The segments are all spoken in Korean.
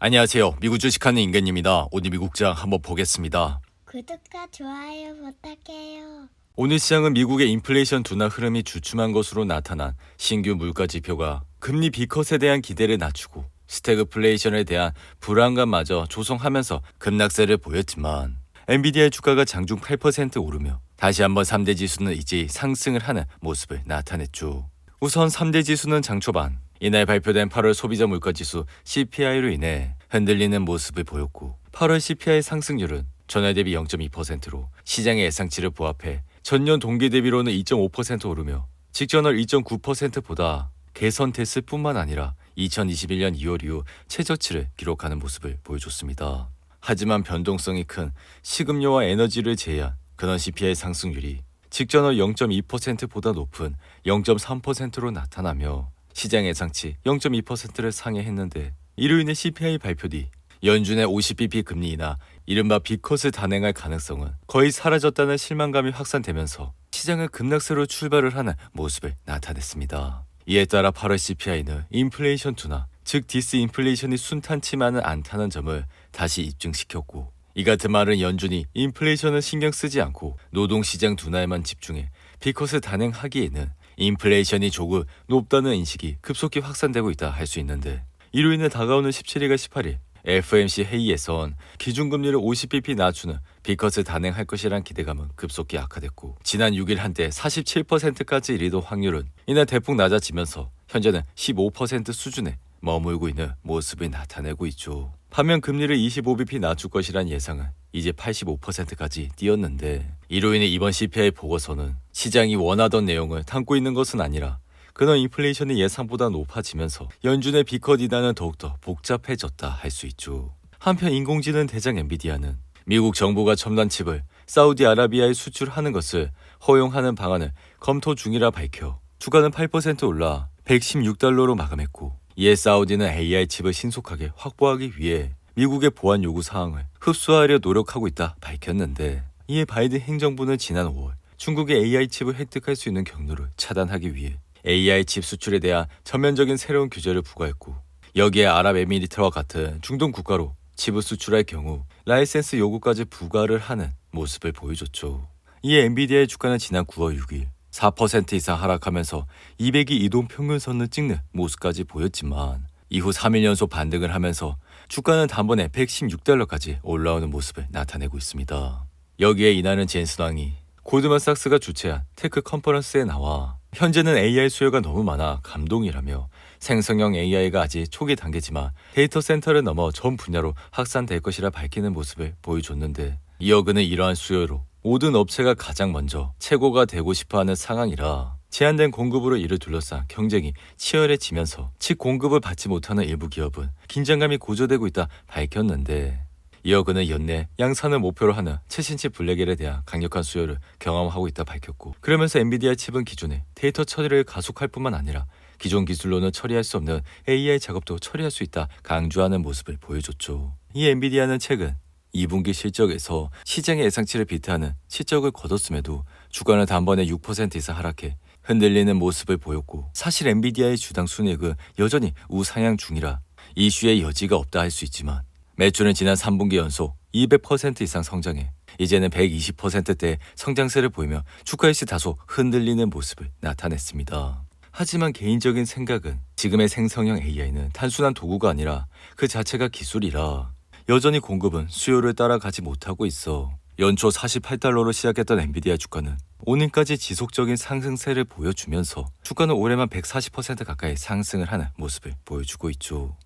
안녕하세요. 미국 주식하는 임근입니다. 오늘 미국장 한번 보겠습니다. 구독과 좋아요 부탁해요. 오늘 시장은 미국의 인플레이션 둔화 흐름이 주춤한 것으로 나타난 신규 물가 지표가 금리 B컷에 대한 기대를 낮추고 스태그플레이션에 대한 불안감마저 조성하면서 급락세를 보였지만 엔비디아의 주가가 장중 8% 오르며 다시 한번 3대 지수는 이제 상승을 하는 모습을 나타냈죠. 우선 3대 지수는 장 초반 이날 발표된 8월 소비자 물가지수 CPI로 인해 흔들리는 모습을 보였고 8월 CPI 상승률은 전월 대비 0.2%로 시장의 예상치를 부합해 전년 동기 대비로는 2.5% 오르며 직전월 2.9%보다 개선됐을 뿐만 아니라 2021년 2월 이후 최저치를 기록하는 모습을 보여줬습니다. 하지만 변동성이 큰 식음료와 에너지를 제외한 근원 CPI 상승률이 직전월 0.2%보다 높은 0.3%로 나타나며 시장 예상치 0.2%를 상회했는데 이로 인해 CPI 발표 뒤 연준의 50bp 금리 인하 이른바 B컷을 단행할 가능성은 거의 사라졌다는 실망감이 확산되면서 시장은 급락세로 출발을 하는 모습을 나타냈습니다. 이에 따라 8월 CPI는 인플레이션 둔화, 즉 디스인플레이션이 순탄치만은 않다는 점을 다시 입증시켰고 이 같은 말은 연준이 인플레이션을 신경 쓰지 않고 노동시장 둔화에만 집중해 B컷을 단행하기에는 인플레이션이 조금 높다는 인식이 급속히 확산되고 있다 할 수 있는데 이로 인해 다가오는 17일과 18일 FOMC 회의에선 기준금리를 50bp 낮추는 B컷을 단행할 것이란 기대감은 급속히 악화됐고 지난 6일 한때 47%까지 이르던 확률은 이날 대폭 낮아지면서 현재는 15% 수준에 머물고 있는 모습을 나타내고 있죠. 반면 금리를 25bp 낮출 것이란 예상은 이제 85%까지 뛰었는데 이로 인해 이번 CPI 보고서는 시장이 원하던 내용을 담고 있는 것은 아니라 근원 인플레이션이 예상보다 높아지면서 연준의 B컷 인하는 더욱더 복잡해졌다 할 수 있죠. 한편 인공지능 대장 엔비디아는 미국 정부가 첨단 칩을 사우디아라비아에 수출하는 것을 허용하는 방안을 검토 중이라 밝혀 주가는 8% 올라 116달러로 마감했고 이에 사우디는 AI 칩을 신속하게 확보하기 위해 미국의 보안 요구 사항을 흡수하려 노력하고 있다 밝혔는데 이에 바이든 행정부는 지난 5월 중국의 AI 칩을 획득할 수 있는 경로를 차단하기 위해 AI 칩 수출에 대한 전면적인 새로운 규제를 부과했고 여기에 아랍에미리트와 같은 중동 국가로 칩을 수출할 경우 라이센스 요구까지 부과를 하는 모습을 보여줬죠. 이에 엔비디아의 주가는 지난 9월 6일 4% 이상 하락하면서 200이 이동 평균선을 찍는 모습까지 보였지만 이후 3일 연속 반등을 하면서 주가는 단번에 116달러까지 올라오는 모습을 나타내고 있습니다. 여기에 이날은 젠슨 왕이 골드만삭스가 주최한 테크 컨퍼런스에 나와 현재는 AI 수요가 너무 많아 감동이라며 생성형 AI가 아직 초기 단계지만 데이터 센터를 넘어 전 분야로 확산될 것이라 밝히는 모습을 보여줬는데 이어 그는 이러한 수요로 모든 업체가 가장 먼저 최고가 되고 싶어하는 상황이라 제한된 공급으로 이를 둘러싼 경쟁이 치열해지면서 칩 공급을 받지 못하는 일부 기업은 긴장감이 고조되고 있다 밝혔는데 이어 그는 연내 양산을 목표로 하는 최신칩 블랙엘에 대한 강력한 수요를 경험하고 있다 밝혔고 그러면서 엔비디아 칩은 기존에 데이터 처리를 가속할 뿐만 아니라 기존 기술로는 처리할 수 없는 AI 작업도 처리할 수 있다 강조하는 모습을 보여줬죠. 이 엔비디아는 최근 2분기 실적에서 시장의 예상치를 비트하는 실적을 거뒀음에도 주가는 단번에 6% 이상 하락해 흔들리는 모습을 보였고 사실 엔비디아의 주당 순이익은 여전히 우상향 중이라 이슈의 여지가 없다 할 수 있지만 매출은 지난 3분기 연속 200% 이상 성장해 이제는 120%대 성장세를 보이며 주가 역시 다소 흔들리는 모습을 나타냈습니다. 하지만 개인적인 생각은 지금의 생성형 AI는 단순한 도구가 아니라 그 자체가 기술이라 여전히 공급은 수요를 따라가지 못하고 있어 연초 48달러로 시작했던 엔비디아 주가는 오늘까지 지속적인 상승세를 보여주면서 주가는 올해만 140% 가까이 상승을 하는 모습을 보여주고 있죠.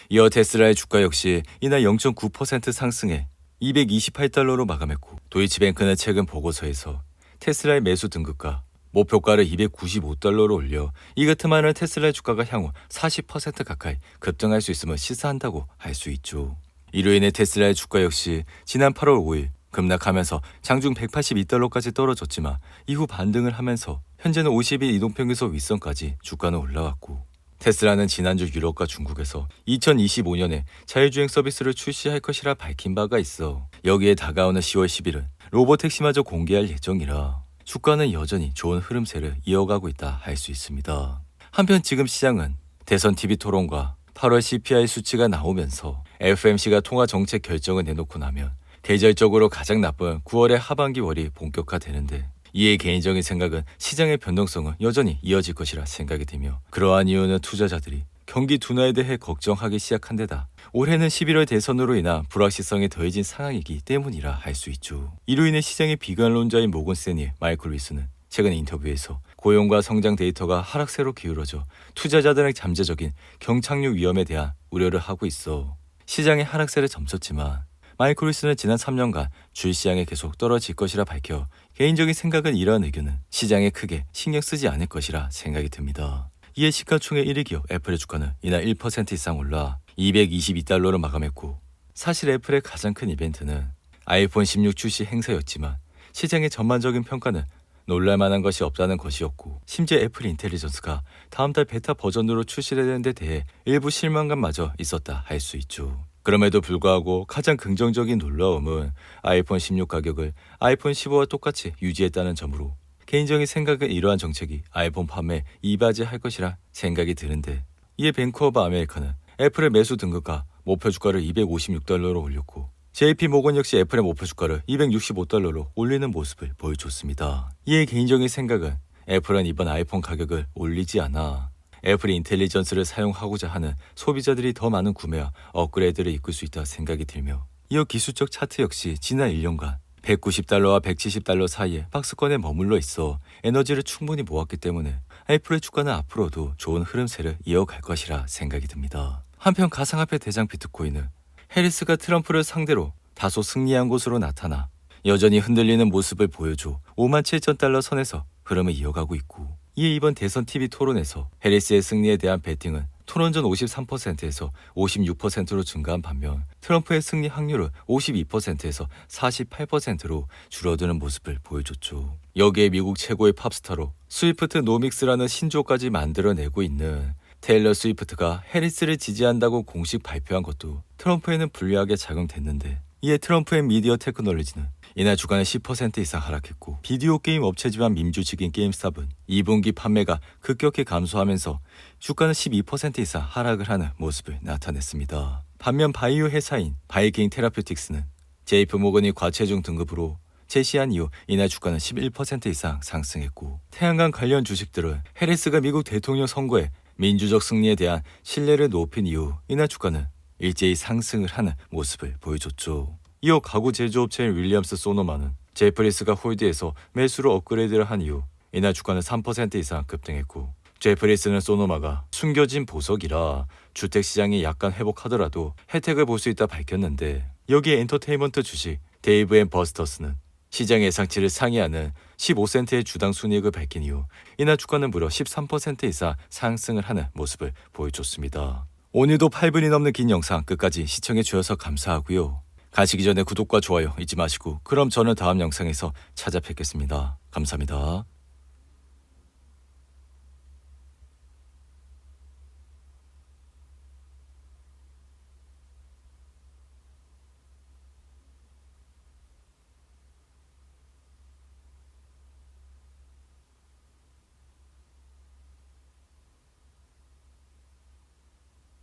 이어 테슬라의 주가 역시 이날 0.9% 상승해 228달러로 마감했고 도이치뱅크는 최근 보고서에서 테슬라의 매수 등급가 목표가를 295달러로 올려 이 같은 말은 테슬라의 주가가 향후 40% 가까이 급등할 수 있음을 시사한다고 할 수 있죠. 이로 인해 테슬라의 주가 역시 지난 8월 5일 급락하면서 장중 182달러까지 떨어졌지만 이후 반등을 하면서 현재는 50일 이동평균선 윗선까지 주가는 올라왔고 테슬라는 지난주 유럽과 중국에서 2025년에 자율주행 서비스를 출시할 것이라 밝힌 바가 있어 여기에 다가오는 10월 10일은 로보택시마저 공개할 예정이라 주가는 여전히 좋은 흐름세를 이어가고 있다 할 수 있습니다. 한편 지금 시장은 대선 TV 토론과 8월 CPI 수치가 나오면서 FMC가 통화 정책 결정을 내놓고 나면 계절적으로 가장 나쁜 9월의 하반기 월이 본격화되는데 이에 개인적인 생각은 시장의 변동성은 여전히 이어질 것이라 생각이 되며 그러한 이유는 투자자들이 경기 둔화에 대해 걱정하기 시작한 데다 올해는 11월 대선으로 인한 불확실성이 더해진 상황이기 때문이라 할 수 있죠. 이로 인해 시장의 비관론자인 모건 스탠리의 마이클 리스는 최근 인터뷰에서 고용과 성장 데이터가 하락세로 기울어져 투자자들의 잠재적인 경착륙 위험에 대한 우려를 하고 있어 시장의 하락세를 점쳤지만 마이클 리스는 지난 3년간 주식시장에 계속 떨어질 것이라 밝혀 개인적인 생각은 이러한 의견은 시장에 크게 신경 쓰지 않을 것이라 생각이 듭니다. 이에 시가총액 1위 기업 애플의 주가는 이날 1% 이상 올라 222달러로 마감했고 사실 애플의 가장 큰 이벤트는 아이폰 16 출시 행사였지만 시장의 전반적인 평가는 놀랄만한 것이 없다는 것이었고 심지어 애플 인텔리전스가 다음 달 베타 버전으로 출시되는 데 대해 일부 실망감마저 있었다 할 수 있죠. 그럼에도 불구하고 가장 긍정적인 놀라움은 아이폰 16 가격을 아이폰 15와 똑같이 유지했다는 점으로 개인적인 생각은 이러한 정책이 아이폰 판매에 이바지할 것이라 생각이 드는데 이에 뱅크 오브 아메리카는 애플의 매수 등급과 목표 주가를 256달러로 올렸고 JP모건 역시 애플의 목표 주가를 265달러로 올리는 모습을 보여줬습니다. 이에 개인적인 생각은 애플은 이번 아이폰 가격을 올리지 않아 애플 인텔리전스를 사용하고자 하는 소비자들이 더 많은 구매와 업그레이드를 이끌 수 있다 생각이 들며 이어 기술적 차트 역시 지난 1년간 190달러와 170달러 사이에 박스권에 머물러 있어 에너지를 충분히 모았기 때문에 애플의 주가는 앞으로도 좋은 흐름세를 이어갈 것이라 생각이 듭니다. 한편 가상화폐 대장 비트코인은 해리스가 트럼프를 상대로 다소 승리한 것으로 나타나 여전히 흔들리는 모습을 보여줘 57,000달러 선에서 흐름을 이어가고 있고 이에 이번 대선 TV 토론에서 해리스의 승리에 대한 베팅은 토론 전 53%에서 56%로 증가한 반면 트럼프의 승리 확률은 52%에서 48%로 줄어드는 모습을 보여줬죠. 여기에 미국 최고의 팝스타로 스위프트 노믹스라는 신조까지 만들어내고 있는 테일러 스위프트가 해리스를 지지한다고 공식 발표한 것도 트럼프에는 불리하게 작용됐는데 이에 트럼프의 미디어 테크놀로지는 이날 주가는 10% 이상 하락했고 비디오 게임 업체지만 민주직인 게임스탑은 2분기 판매가 급격히 감소하면서 주가는 12% 이상 하락을 하는 모습을 나타냈습니다. 반면 바이오 회사인 바이킹 테라퓨틱스는 JP모건이 과체중 등급으로 제시한 이후 이날 주가는 11% 이상 상승했고 태양광 관련 주식들은 해리스가 미국 대통령 선거에 민주적 승리에 대한 신뢰를 높인 이후 이날 주가는 일제히 상승을 하는 모습을 보여줬죠. 이어 가구 제조업체인 윌리엄스 소노마는 제프리스가 홀드에서 매수로 업그레이드를 한 이후 이날 주가는 3% 이상 급등했고 제프리스는 소노마가 숨겨진 보석이라 주택시장이 약간 회복하더라도 혜택을 볼 수 있다 밝혔는데 여기에 엔터테인먼트 주식 데이브 앤 버스터스는 시장 예상치를 상회하는 15센트의 주당 순이익을 밝힌 이후 이날 주가는 무려 13% 이상 상승을 하는 모습을 보여줬습니다. 오늘도 8분이 넘는 긴 영상 끝까지 시청해 주셔서 감사하고요. 가시기 전에 구독과 좋아요 잊지 마시고 그럼 저는 다음 영상에서 찾아뵙겠습니다. 감사합니다.